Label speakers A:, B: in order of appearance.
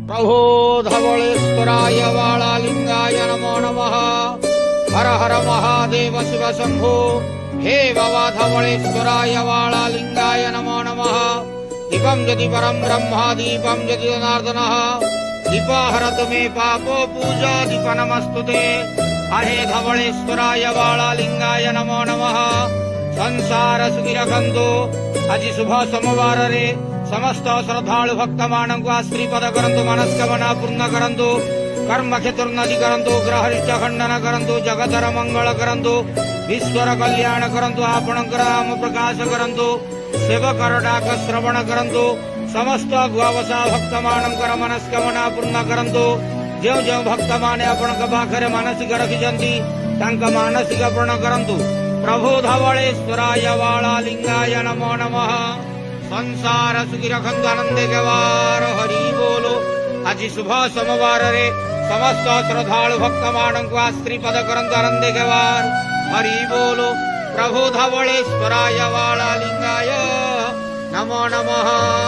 A: प्रभो धवळेश्वराय वाळालिंगाय नमो नमः। हर हर महादेव शिव शंभो। हे बाबा धवळेश्वराय वाळालिंगाय नमो नमः। दीपं यदि परं ब्रह्म दीपं यदि जनार्दनः। दीपाहरतु मे पापो पूजा दीप नमस्तुते। हे धवळेश्वराय वाळालिंगाय नमो नमः। संसार सुखी रखंतु। आज शुभ सोमवार रे समस्त श्रद्धालु भक्त मानक श्रीपद करंतु मनस्कामना पूर्ण करंतु कर्म चतुर्नदि करंतु ग्रहरिष्ट खंडन करंतु जगतर मंगल करंतु ईश्वर कल्याण करंतु आपणकर नाम प्रकाश करंतु सेवकर डाक श्रवण करंतु समस्त गुआवसा भक्त मानकर मनस्कामना पूर्ण करंतु जो जो भक्त माने आपणक पाखरे मानसिक रखिजंती तांका मानसिक पूर्ण करंतु। प्रभु धवळेश्वराय वाळालिंगाय नमो नमः। संसार सुखी रखंतु आनंदे गवार हरि बोलो। आज शुभ सोमवार रे समस्त श्रद्धालु भक्त मानक श्रीपद करंतु आनंदे गवार हरि बोलो। प्रभु धवळेश्वराय वाळालिंगाय नमो नमः।